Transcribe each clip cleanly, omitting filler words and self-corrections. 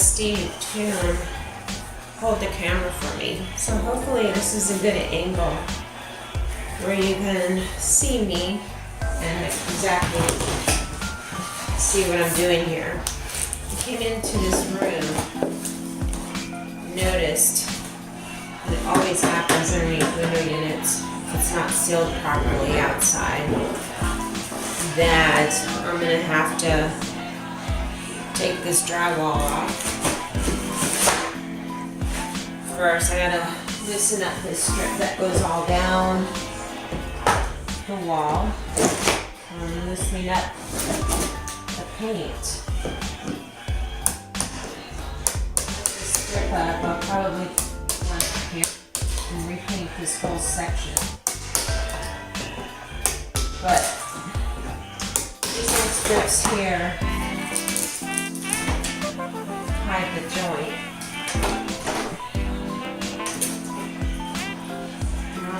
asked Steve to hold the camera for me. So hopefully this is a good angle where you can see me and exactly see what I'm doing here. I came into this room, noticed, and it always happens underneath window units if it's not sealed properly outside, that I'm gonna have to take this drywall off. First, I gotta loosen up this strip that goes all down the wall. I'm loosening up the paint. This strip up, I'll probably want to here and repaint this whole section. But these little strips here hide the joint. No,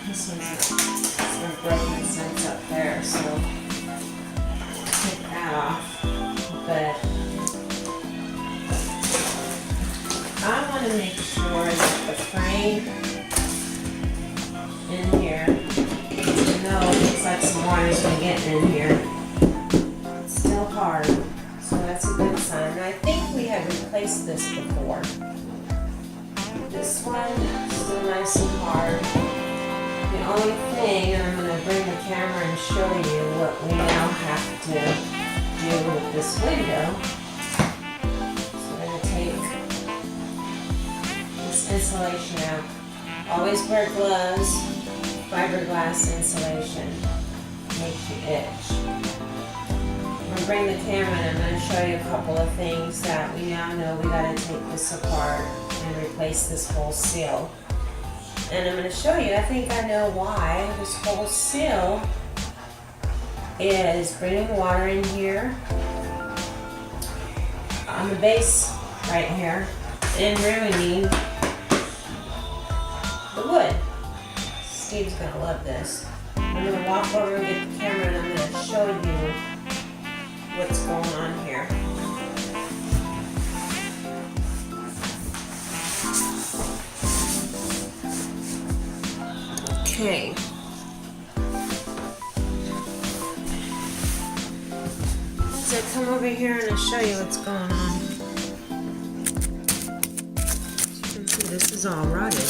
this one's broken since up there, so take that off. But I want to make sure that the frame in here, even though it looks like some water's been getting in here, it's still hard. So that's a good sign. And I think we had replaced this before. This one is still nice and hard. The only thing, and I'm going to bring the camera and show you what we now have to do with this window. So we're going to take this insulation out. Always wear gloves, fiberglass insulation. Makes you itch. I'm going to bring the camera and I'm going to show you a couple of things that we now know we got to take this apart and replace this whole seal. And I'm going to show you, I think I know why this whole seal is bringing water in here on the base right here and ruining the wood. Steve's going to love this. I'm going to walk over and get the camera and I'm going to show you what's going on here. Okay. So I come over here and I'll show you what's going on. As you can see, this is all rotted.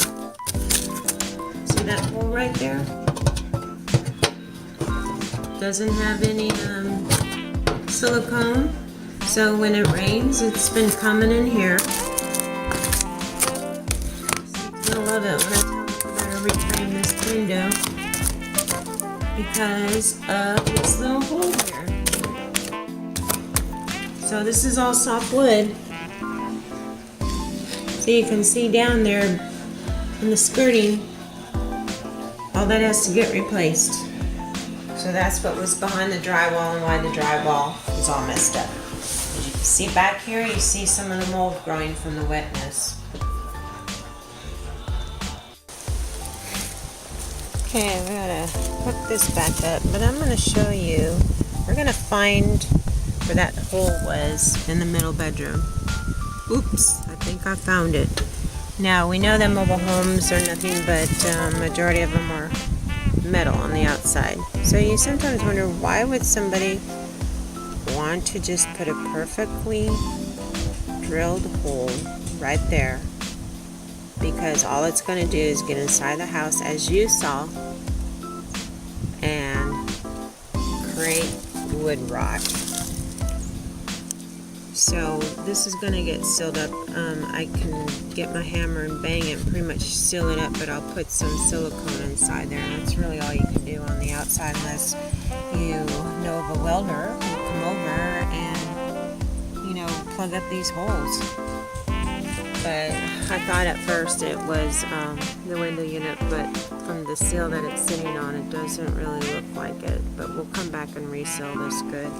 See that hole right there? Doesn't have any silicone. So when it rains, it's been coming in here. I love it when I tell reframe this window because of this little hole here. So this is all soft wood. So you can see down there in the skirting, all that has to get replaced. So that's what was behind the drywall and why the drywall is all messed up. As you can see back here, you see some of the mold growing from the wetness. Okay, we gotta hook this back up, but I'm gonna show you, we're gonna find where that hole was in the middle bedroom. Oops, I think I found it. Now, we know that mobile homes are nothing but, majority of them are metal on the outside. So you sometimes wonder, why would somebody want to just put a perfectly drilled hole right there? Because all it's going to do is get inside the house, as you saw, and create wood rot. So this is going to get sealed up. I can get my hammer and bang it and pretty much seal it up, but I'll put some silicone inside there, and that's really all you can do on the outside unless you know of a welder who will come over and, plug up these holes. But I thought at first it was the window unit, but from the seal that it's sitting on, it doesn't really look like it. But we'll come back and reseal this good.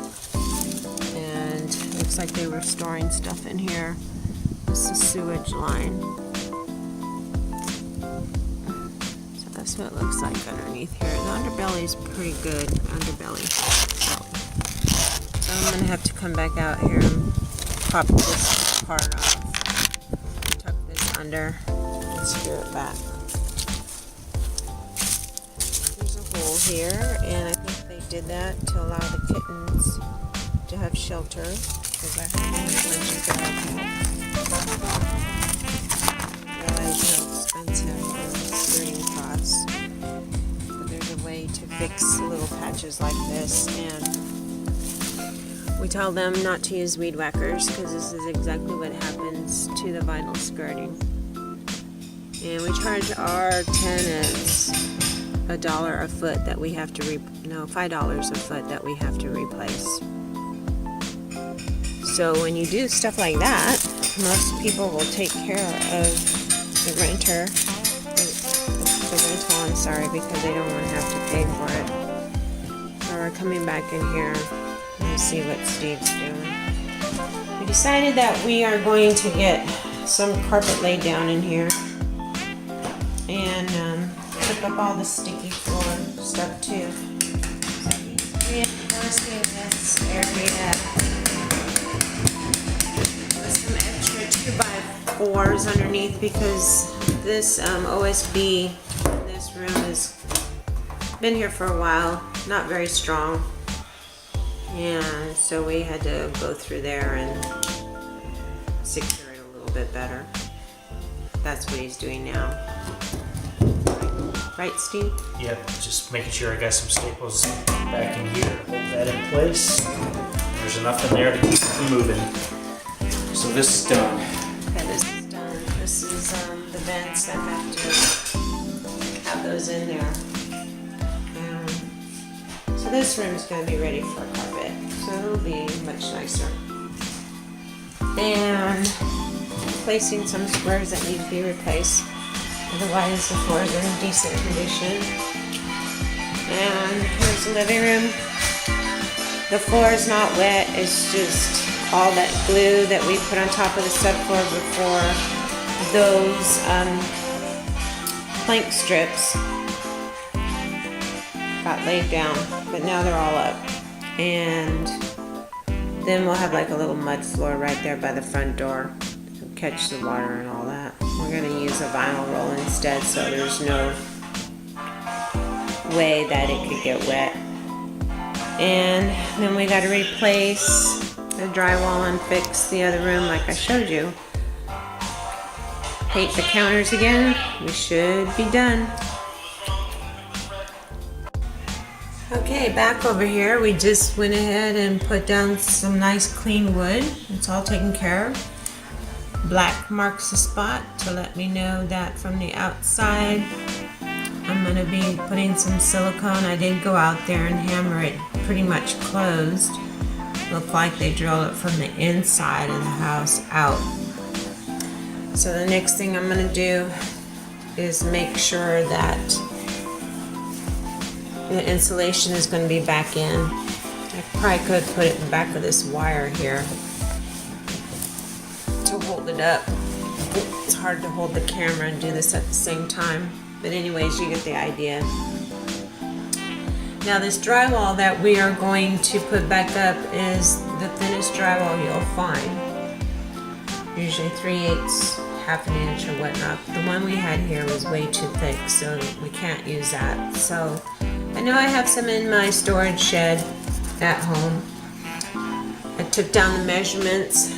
And it looks like they were storing stuff in here. This is sewage line. So that's what it looks like underneath here. The underbelly's pretty good underbelly. So I'm gonna have to come back out here and pop this part off. Tuck this under and screw it back. There's a hole here, and I think they did that to allow the kittens to have shelter, because I have a bunch of realize how expensive the skirting costs. But there's a way to fix little patches like this, and we tell them not to use weed whackers because this is exactly what happens to the vinyl skirting. And we charge our tenants $1 a foot that we have to $5 a foot that we have to replace. So when you do stuff like that, most people will take care of the renter, the rental, I'm sorry, because they don't want to have to pay for it. So we're coming back in here and see what Steve's doing. We decided that we are going to get some carpet laid down in here and pick up all the sticky floor stuff too. So he's reinforcing this area with some extra 2x4s underneath, because this OSB in this room has been here for a while, not very strong, and so we had to go through there and secure it a little bit better. That's what he's doing now. Right, Steve? Yep, just making sure I got some staples back in here to hold that in place. There's enough in there to keep it moving. So this is done. Okay, this is done. This is the vents that have to have those in there. So this room is going to be ready for a carpet, so it'll be much nicer. And replacing some squares that need to be replaced. Otherwise, the floors are in decent condition. And here's the living room. The floor is not wet. It's just all that glue that we put on top of the subfloor before those plank strips got laid down. But now they're all up. And then we'll have like a little mud floor right there by the front door to catch the water and all that. We're going to use a vinyl roll instead, so there's no way that it could get wet. And then we got to replace the drywall and fix the other room like I showed you. Paint the counters again. We should be done. Okay, back over here, we just went ahead and put down some nice clean wood. It's all taken care of. Black marks the spot to let me know that from the outside I'm going to be putting some silicone. I did go out there and hammer it pretty much closed. Looked like they drilled it from the inside of the house out. So the next thing I'm going to do is make sure that the insulation is going to be back in. I probably could put it in the back of this wire here to hold it up. It's hard to hold the camera and do this at the same time, but anyways, you get the idea. Now this drywall that we are going to put back up is the thinnest drywall you'll find, usually 3/8, half an inch or whatnot. The one we had here was way too thick, so we can't use that. So I know I have some in my storage shed at home. I took down the measurements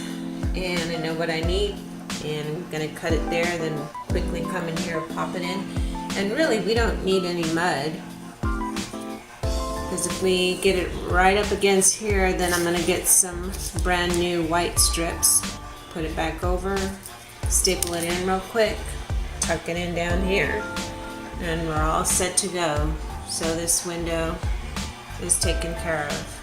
and I know what I need, and I'm gonna cut it there, then quickly come in here and pop it in. And really we don't need any mud, because if we get it right up against here, then I'm gonna get some brand new white strips, put it back over, staple it in real quick, tuck it in down here, and we're all set to go. So this window is taken care of.